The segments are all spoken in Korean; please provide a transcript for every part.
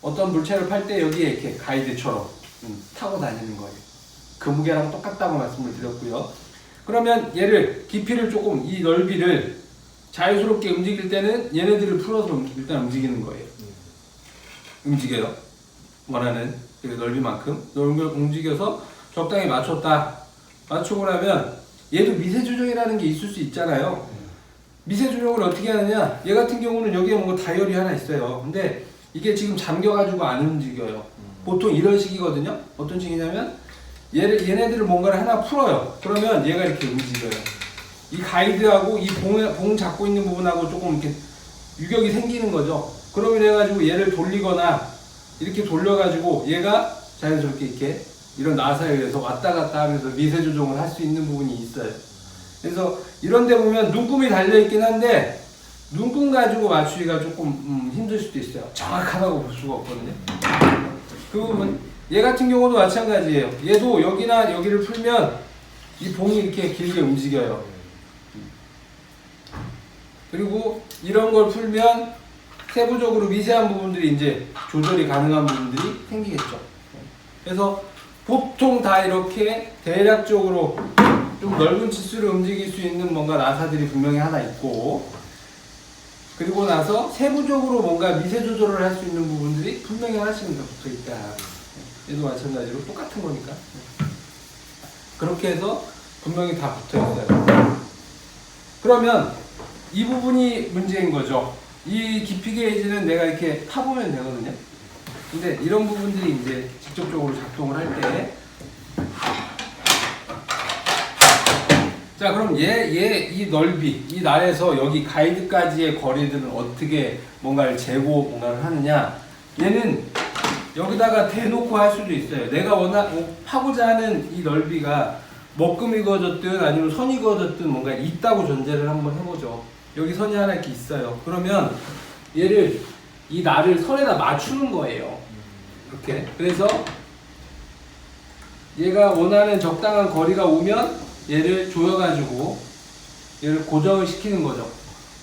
어떤 물체를 팔 때 여기에 이렇게 가이드처럼 타고 다니는 거예요. 그 무게랑 똑같다고 말씀을 드렸고요. 그러면 얘를 깊이를 조금 이 넓이를 자유스럽게 움직일 때는 얘네들을 풀어서 일단 움직이는 거예요. 움직여요. 원하는 그 넓이만큼 움직여서 적당히 맞췄다. 맞추고 나면 얘도 미세 조정이라는 게 있을 수 있잖아요. 미세 조정을 어떻게 하느냐? 얘 같은 경우는 여기에 뭔가 다이얼이 하나 있어요. 근데 이게 지금 잠겨가지고 안 움직여요. 보통 이런 식이거든요. 어떤 식이냐면 얘네들을 뭔가를 하나 풀어요. 그러면 얘가 이렇게 움직여요. 이 가이드하고 이 봉 잡고 있는 부분하고 조금 이렇게 유격이 생기는 거죠. 그러면 해가지고 얘를 돌리거나 이렇게 돌려가지고 얘가 자연스럽게 이렇게 이런 나사에 의해서 왔다 갔다 하면서 미세 조정을 할 수 있는 부분이 있어요. 그래서 이런 데 보면 눈금이 달려있긴 한데 눈금 가지고 맞추기가 조금 힘들 수도 있어요. 정확하다고 볼 수가 없거든요. 그 부분 얘 같은 경우도 마찬가지예요. 얘도 여기나 여기를 풀면 이 봉이 이렇게 길게 움직여요. 그리고 이런 걸 풀면 세부적으로 미세한 부분들이 이제 조절이 가능한 부분들이 생기겠죠. 그래서 보통 다 이렇게 대략적으로 좀 넓은 치수를 움직일 수 있는 뭔가 나사들이 분명히 하나 있고, 그리고 나서 세부적으로 뭔가 미세 조절을 할 수 있는 부분들이 분명히 하나씩은 더 붙어 있다. 얘도 마찬가지로 똑같은 거니까. 그렇게 해서 분명히 다 붙어 있어요. 그러면 이 부분이 문제인 거죠. 이 깊이 게이지는 내가 이렇게 파보면 되거든요. 근데 이런 부분들이 이제 직접적으로 작동을 할 때, 자, 그럼 이 넓이, 이 날에서 여기 가이드까지의 거리들은 어떻게 뭔가를 재고 뭔가를 하느냐? 얘는 여기다가 대놓고 할 수도 있어요. 내가 파고자 하는 이 넓이가 먹금이 그어졌든 아니면 선이 그어졌든 뭔가 있다고 전제를 한번 해보죠. 여기 선이 하나 이렇게 있어요. 그러면 얘를 이 날을 선에다 맞추는 거예요. 이렇게. 그래서 얘가 원하는 적당한 거리가 오면 얘를 조여가지고 얘를 고정을 시키는 거죠.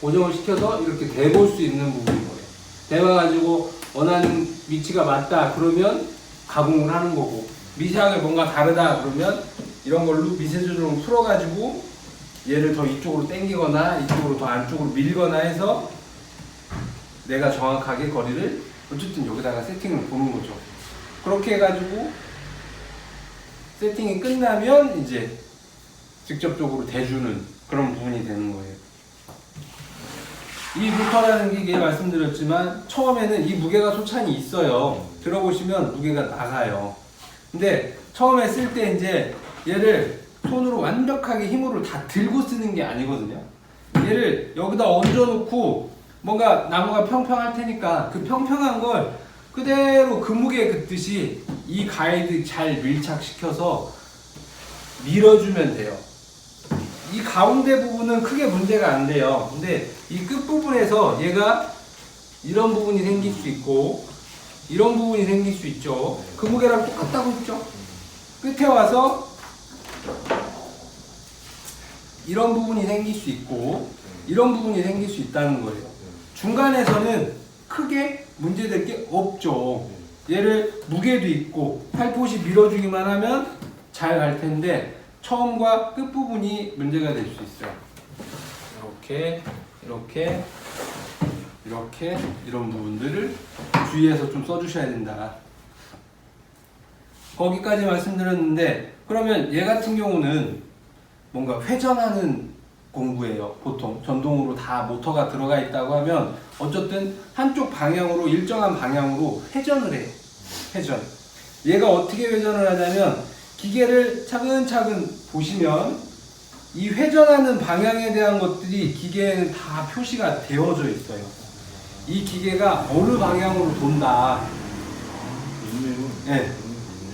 고정을 시켜서 이렇게 대볼 수 있는 부분인 거예요. 대봐가지고 원하는 위치가 맞다 그러면 가공을 하는 거고, 미세하게 뭔가 다르다 그러면 이런 걸로 미세 조정을 풀어가지고 얘를 더 이쪽으로 당기거나 이쪽으로 더 안쪽으로 밀거나 해서 내가 정확하게 거리를 어쨌든 여기다가 세팅을 보는 거죠. 그렇게 해가지고 세팅이 끝나면 이제 직접적으로 대주는 그런 부분이 되는 거예요. 이 루터라는 기계 말씀드렸지만 처음에는 이 무게가 소찬이 있어요. 들어보시면 무게가 나가요. 근데 처음에 쓸 때 이제 얘를 손으로 완벽하게 힘으로 다 들고 쓰는 게 아니거든요. 얘를 여기다 얹어놓고 뭔가 나무가 평평할 테니까 그 평평한 걸 그대로 그 무게에 긋듯이 이 가이드 잘 밀착시켜서 밀어주면 돼요. 이 가운데 부분은 크게 문제가 안 돼요. 근데 이 끝부분에서 얘가 이런 부분이 생길 수 있고 이런 부분이 생길 수 있죠. 그 무게랑 똑같다고 했죠. 끝에 와서 이런 부분이 생길 수 있고 이런 부분이 생길 수 있다는 거예요. 중간에서는 크게 문제될 게 없죠. 얘를 무게도 있고 살포시 밀어주기만 하면 잘 갈 텐데 처음과 끝부분이 문제가 될 수 있어요. 이렇게 이런 부분들을 주의해서 좀 써주셔야 된다. 거기까지 말씀드렸는데, 그러면 얘 같은 경우는 뭔가 회전하는 공구예요. 보통 전동으로 다 모터가 들어가 있다고 하면 어쨌든 한쪽 방향으로 일정한 방향으로 회전을 해요. 회전. 얘가 어떻게 회전을 하냐면 기계를 차근차근 보시면 이 회전하는 방향에 대한 것들이 기계에는 다 표시가 되어져 있어요. 이 기계가 어느 방향으로 돈다. 네.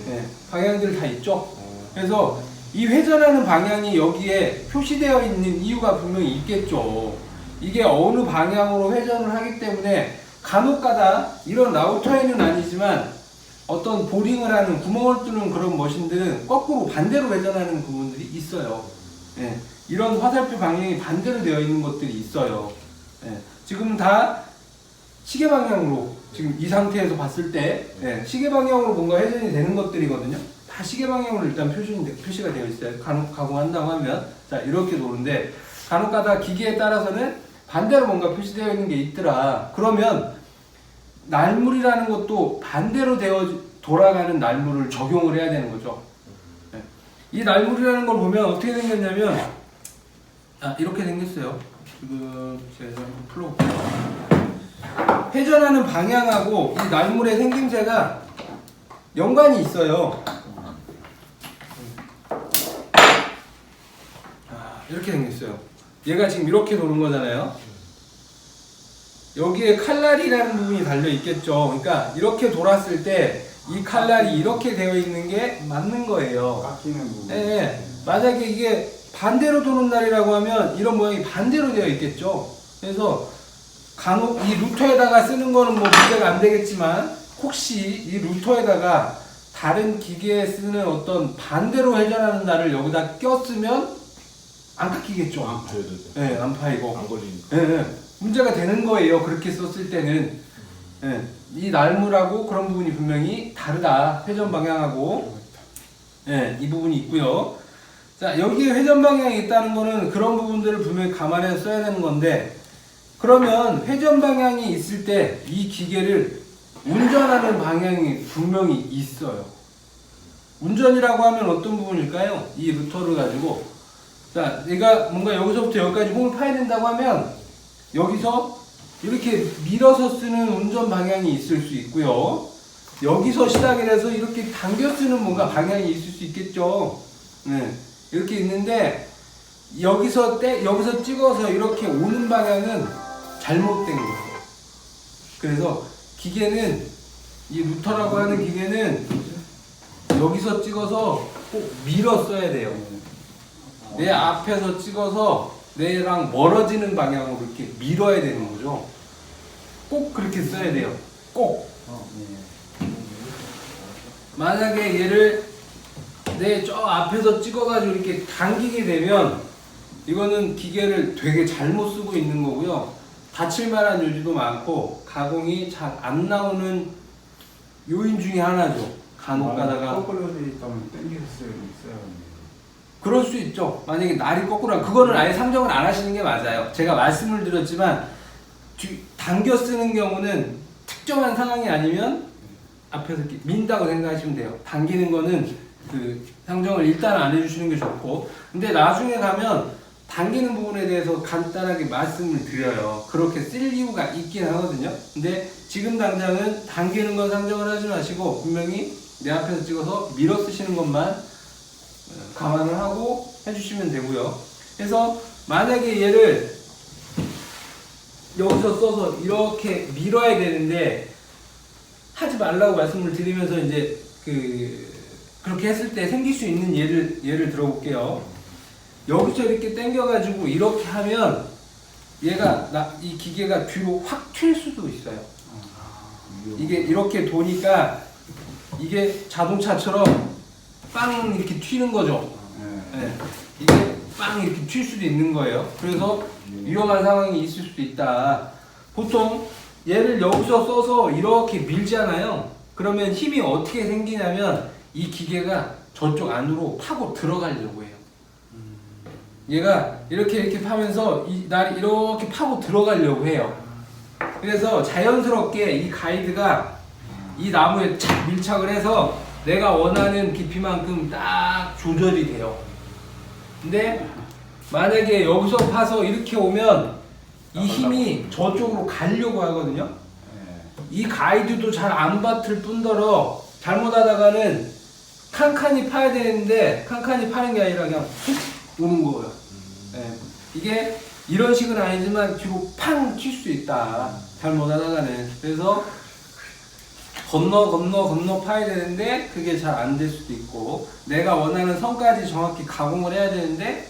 네. 방향들 다 있죠. 그래서 이 회전하는 방향이 여기에 표시되어 있는 이유가 분명히 있겠죠. 이게 어느 방향으로 회전을 하기 때문에 간혹가다 이런 라우터에는 아니지만 어떤 보링을 하는 구멍을 뚫는 그런 머신들은 거꾸로 반대로 회전하는 부분들이 있어요. 예, 이런 화살표 방향이 반대로 되어 있는 것들이 있어요. 예, 지금은 다 시계 방향으로 지금 이 상태에서 봤을 때 시계 방향으로 뭔가 회전이 되는 것들이거든요. 다 시계 방향으로 일단 표시가 되어 있어요. 가공한다고 하면 자 이렇게 도는데 간혹가다 기계에 따라서는 반대로 뭔가 표시되어 있는 게 있더라. 그러면 날물이라는 것도 반대로 돌아가는 날물을 적용을 해야 되는 거죠. 이 날물이라는 걸 보면 어떻게 생겼냐면 이렇게 생겼어요. 지금 제가 한번 풀어볼게요. 회전하는 방향하고 이 날물의 생김새가 연관이 있어요. 이렇게 생겼어요. 얘가 지금 이렇게 도는 거잖아요. 여기에 칼날이라는 부분이 달려 있겠죠. 그러니까 이렇게 돌았을 때 이 칼날이 이렇게 되어 있는 게 맞는 거예요. 깎이는 부분. 네. 만약에 이게 반대로 도는 날이라고 하면 이런 모양이 반대로 되어 있겠죠. 그래서 간혹 이 루터에다가 쓰는 거는 뭐 문제가 안 되겠지만 혹시 이 루터에다가 다른 기계에 쓰는 어떤 반대로 회전하는 날을 여기다 꼈으면 안 깎이겠죠. 안 파여도 돼. 네, 안 파이고. 안 걸리니까. 네, 네. 문제가 되는 거예요. 그렇게 썼을 때는. 네, 이 날물하고 그런 부분이 분명히 다르다. 회전 방향하고. 네, 이 부분이 있고요. 자, 여기에 회전 방향이 있다는 거는 그런 부분들을 분명히 감안해서 써야 되는 건데, 그러면 회전 방향이 있을 때 이 기계를 운전하는 방향이 분명히 있어요. 운전이라고 하면 어떤 부분일까요? 이 루터를 가지고 자, 내가 뭔가 여기서부터 여기까지 홈을 파야 된다고 하면 여기서 이렇게 밀어서 쓰는 운전 방향이 있을 수 있고요. 여기서 시작을 해서 이렇게 당겨 쓰는 뭔가 방향이 있을 수 있겠죠. 네, 이렇게 있는데 여기서 찍어서 이렇게 오는 방향은 잘못된 거예요. 그래서 기계는 이 루터라고 하는 기계는 여기서 찍어서 꼭 밀어 써야 돼요. 내 앞에서 찍어서 내랑 멀어지는 방향으로 이렇게 밀어야 되는 거죠. 꼭 그렇게 써야 돼요. 꼭. 만약에 얘를 내 저 앞에서 찍어가지고 이렇게 당기게 되면 이거는 기계를 되게 잘못 쓰고 있는 거고요. 다칠 만한 요지도 많고 가공이 잘 안 나오는 요인 중에 하나죠. 간혹 가다가 거꾸로 돼 있다면 땡겼어요. 그럴 수 있죠. 만약에 날이 거꾸로 그거는 아예 상정을 안 하시는 게 맞아요. 제가 말씀을 드렸지만 당겨 쓰는 경우는 특정한 상황이 아니면 앞에서 이렇게 민다고 생각하시면 돼요. 당기는 거는 그 상정을 일단 안 해주시는 게 좋고, 근데 나중에 가면 당기는 부분에 대해서 간단하게 말씀을 드려요. 그렇게 쓸 이유가 있긴 하거든요. 근데 지금 당장은 당기는 건 상정을 하지 마시고 분명히 내 앞에서 찍어서 밀어 쓰시는 것만 감안을 하고 해주시면 되고요. 그래서 만약에 얘를 여기서 써서 이렇게 밀어야 되는데 하지 말라고 말씀을 드리면서 이제 그렇게 했을 때 생길 수 있는 예를 들어볼게요. 여기서 이렇게 당겨가지고 이렇게 하면 이 기계가 뒤로 확 튈 수도 있어요. 이게 이렇게 도니까 이게 자동차처럼 빵 이렇게 튀는 거죠. 네. 이게 빵 이렇게 튈 수도 있는 거예요. 그래서 위험한 상황이 있을 수도 있다. 보통 얘를 여기서 써서 이렇게 밀잖아요. 그러면 힘이 어떻게 생기냐면 이 기계가 저쪽 안으로 파고 들어가려고 해요. 얘가 이렇게 파면서 이 날이 이렇게 파고 들어가려고 해요. 그래서 자연스럽게 이 가이드가 이 나무에 착 밀착을 해서 내가 원하는 깊이만큼 딱 조절이 돼요. 근데 만약에 여기서 파서 이렇게 오면 이 힘이 저쪽으로 가려고 하거든요. 이 가이드도 잘 안 받을 뿐더러 잘못하다가는 칸칸이 파야 되는데 칸칸이 파는 게 아니라 그냥 훅 오는 거예요. 이게 이런 식은 아니지만 뒤로 팡 튈 수 있다. 잘못하다가는. 그래서 건너 파야 되는데 그게 잘 안 될 수도 있고, 내가 원하는 선까지 정확히 가공을 해야 되는데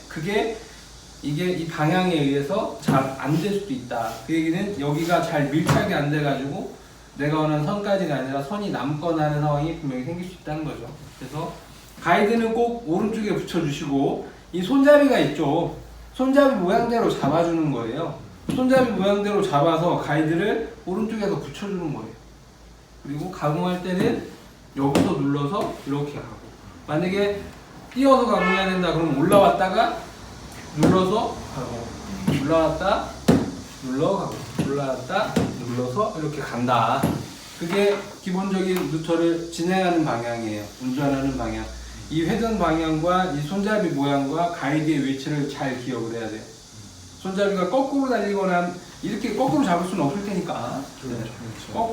이게 이 방향에 의해서 잘 안 될 수도 있다. 그 얘기는 여기가 잘 밀착이 안 돼가지고 내가 원하는 선까지가 아니라 선이 남거나 하는 상황이 분명히 생길 수 있다는 거죠. 그래서 가이드는 꼭 오른쪽에 붙여주시고, 이 손잡이가 있죠. 손잡이 모양대로 잡아주는 거예요. 손잡이 모양대로 잡아서 가이드를 오른쪽에서 붙여주는 거예요. 그리고 가공할 때는 여기서 눌러서 이렇게 가고, 만약에 띄어서 가공해야 된다 그러면 올라왔다가 눌러서 가고, 올라왔다 눌러가고, 올라왔다 눌러서 이렇게 간다. 그게 기본적인 루터를 진행하는 방향이에요. 운전하는 방향. 이 회전 방향과 이 손잡이 모양과 가이드의 위치를 잘 기억을 해야 돼요. 손잡이가 거꾸로 달리거나 이렇게 거꾸로 잡을 수는 없을 테니까.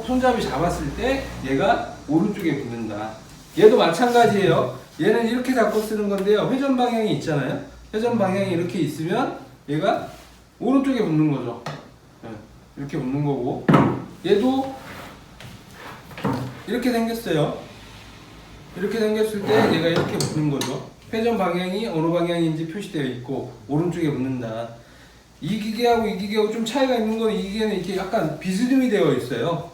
손잡이 잡았을 때 얘가 오른쪽에 붙는다. 얘도 마찬가지예요. 얘는 이렇게 잡고 쓰는 건데요. 회전 방향이 있잖아요. 회전 방향이 이렇게 있으면 얘가 오른쪽에 붙는 거죠. 이렇게 붙는 거고, 얘도 이렇게 생겼어요. 이렇게 생겼을 때 얘가 이렇게 붙는 거죠. 회전 방향이 어느 방향인지 표시되어 있고 오른쪽에 붙는다. 이 기계하고 이 기계하고 좀 차이가 있는 건, 이 기계는 이렇게 약간 비스듬히 되어 있어요.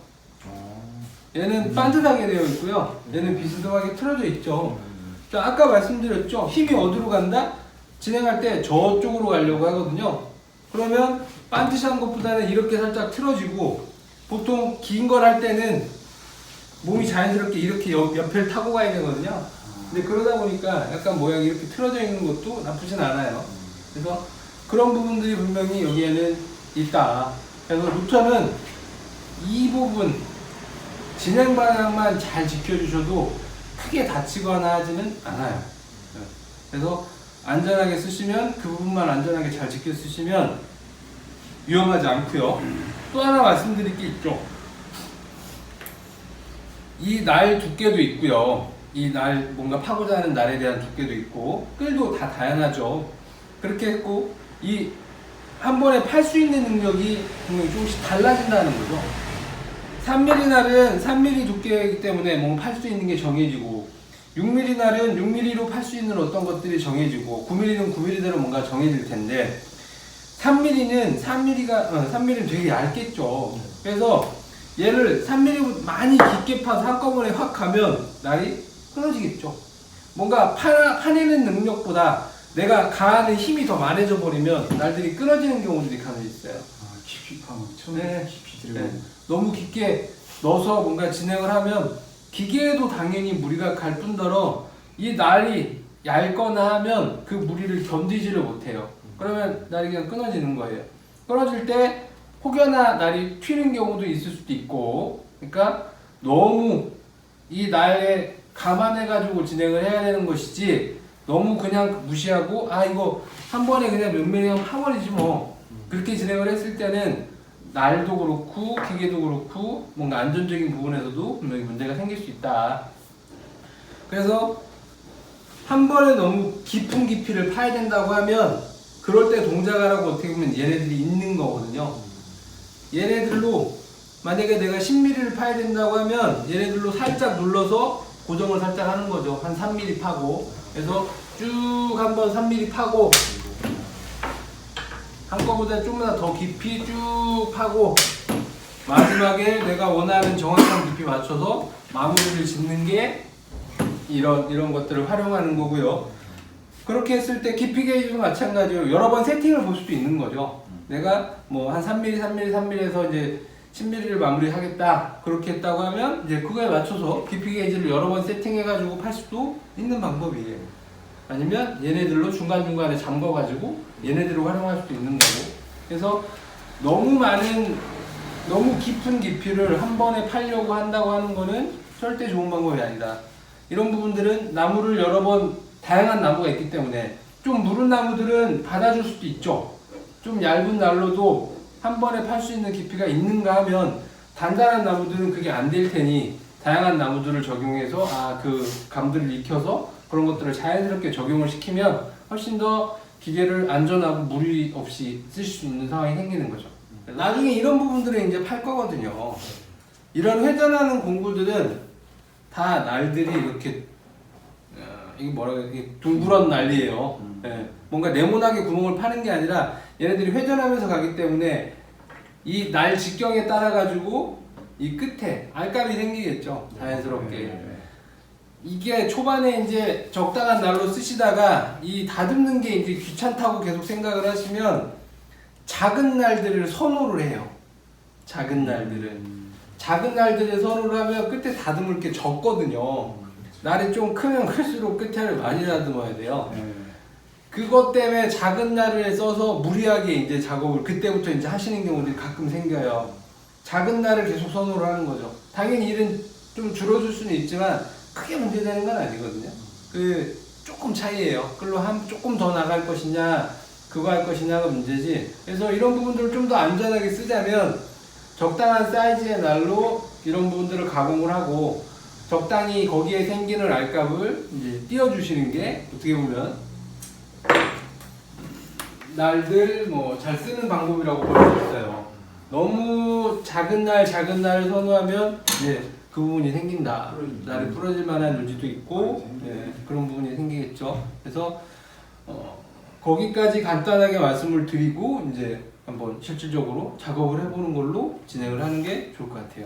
얘는 반듯하게 되어 있고요. 얘는 비스듬하게 틀어져 있죠. 자, 아까 말씀드렸죠. 힘이 어디로 간다? 진행할 때 저쪽으로 가려고 하거든요. 그러면 반듯한 것보다는 이렇게 살짝 틀어지고, 보통 긴 걸 할 때는 몸이 자연스럽게 이렇게 옆을 타고 가야 되거든요. 근데 그러다 보니까 약간 모양이 이렇게 틀어져 있는 것도 나쁘진 않아요. 그래서 그런 부분들이 분명히 여기에는 있다. 그래서 루터는 이 부분 진행 방향만 잘 지켜주셔도 크게 다치거나 하지는 않아요. 그래서 안전하게 쓰시면, 그 부분만 안전하게 잘 지켜 쓰시면 위험하지 않고요. 또 하나 말씀드릴 게 있죠. 이 날 두께도 있고요. 이 날 뭔가 파고자 하는 날에 대한 두께도 있고, 끌도 다 다양하죠. 그렇게 했고, 이 한 번에 팔 수 있는 능력이 분명히 조금씩 달라진다는 거죠. 3mm 날은 3mm 두께이기 때문에 뭔가 팔 수 있는 게 정해지고, 6mm 날은 6mm로 팔 수 있는 어떤 것들이 정해지고, 9mm는 9mm대로 뭔가 정해질 텐데, 3mm는 3mm는 되게 얇겠죠. 그래서 얘를 3mm 많이 깊게 파서 한꺼번에 확 가면 날이 끊어지겠죠. 뭔가 파내는 능력보다 내가 가하는 힘이 더 많아져 버리면 날들이 끊어지는 경우들이 간혹 있어요. 깊이 파면 처음에 네. 깊이 들어가고. 네. 너무 깊게 넣어서 뭔가 진행을 하면 기계에도 당연히 무리가 갈 뿐더러 이 날이 얇거나 하면 그 무리를 견디지를 못해요. 그러면 날이 그냥 끊어지는 거예요. 끊어질 때 혹여나 날이 튀는 경우도 있을 수도 있고, 그러니까 너무 이 날에 감안해가지고 진행을 해야 되는 것이지, 너무 그냥 무시하고 이거 한 번에 그냥 몇 미리면 파버리지 뭐, 그렇게 진행을 했을 때는 날도 그렇고 기계도 그렇고 뭔가 안전적인 부분에서도 분명히 문제가 생길 수 있다. 그래서 한 번에 너무 깊은 깊이를 파야 된다고 하면, 그럴 때 동작하라고 어떻게 보면 얘네들이 있는 거거든요. 얘네들로 만약에 내가 10mm를 파야 된다고 하면 얘네들로 살짝 눌러서 고정을 살짝 하는 거죠. 한 3mm 파고, 그래서 쭉 한번 3mm 파고, 한꺼번에 좀만 더 깊이 쭉 파고, 마지막에 내가 원하는 정확한 깊이 맞춰서 마무리를 짓는 게 이런 것들을 활용하는 거고요. 그렇게 했을 때 깊이 게이지도 마찬가지로 여러 번 세팅을 볼 수도 있는 거죠. 내가 뭐 한 3mm, 3mm, 3mm에서 이제 10mm를 마무리하겠다, 그렇게 했다고 하면 이제 그거에 맞춰서 깊이 게이지를 여러 번 세팅해가지고 팔 수도 있는 방법이에요. 아니면 얘네들로 중간중간에 잠궈가지고 얘네들을 활용할 수도 있는 거고. 그래서 너무 깊은 깊이를 한 번에 팔려고 한다고 하는 거는 절대 좋은 방법이 아니다. 이런 부분들은 나무를 여러 번, 다양한 나무가 있기 때문에 좀 무른 나무들은 받아줄 수도 있죠. 좀 얇은 난로도 한 번에 팔 수 있는 깊이가 있는가 하면, 단단한 나무들은 그게 안 될 테니 다양한 나무들을 적용해서 그 감들을 익혀서 그런 것들을 자연스럽게 적용을 시키면 훨씬 더 기계를 안전하고 무리 없이 쓰실 수 있는 상황이 생기는 거죠. 나중에 이런 부분들을 이제 팔 거거든요. 이런 회전하는 공구들은 다 날들이 이렇게 이게 이게 둥그런 날이에요. 예, 뭔가 네모나게 구멍을 파는 게 아니라 얘네들이 회전하면서 가기 때문에 이 날 직경에 따라 가지고 이 끝에 알감이 생기겠죠, 자연스럽게. 이게 초반에 이제 적당한 날로 쓰시다가 이 다듬는 게 이제 귀찮다고 계속 생각을 하시면 작은 날들을 선호를 해요. 작은 작은 날들에 선호를 하면 끝에 다듬을 게 적거든요. 날이 좀 크면 클수록 끝에를 많이 다듬어야 돼요. 네. 그것 때문에 작은 날을 써서 무리하게 이제 작업을 그때부터 이제 하시는 경우들이 가끔 생겨요. 작은 날을 계속 선호를 하는 거죠. 당연히 일은 좀 줄어들 수는 있지만 크게 문제되는 건 아니거든요. 그 조금 차이예요. 그걸로 조금 더 나갈 것이냐 그거 할 것이냐가 문제지. 그래서 이런 부분들을 좀 더 안전하게 쓰자면 적당한 사이즈의 날로 이런 부분들을 가공을 하고 적당히 거기에 생기는 알값을 이제 띄워주시는 게 어떻게 보면 날들 뭐 잘 쓰는 방법이라고 볼 수 있어요. 너무 작은 날을 선호하면 이제 그 부분이 생긴다. 날이 부러질 만한 요지도 있고 그런 부분이 생기겠죠. 그래서 거기까지 간단하게 말씀을 드리고 이제 한번 실질적으로 작업을 해보는 걸로 진행을 하는 게 좋을 것 같아요.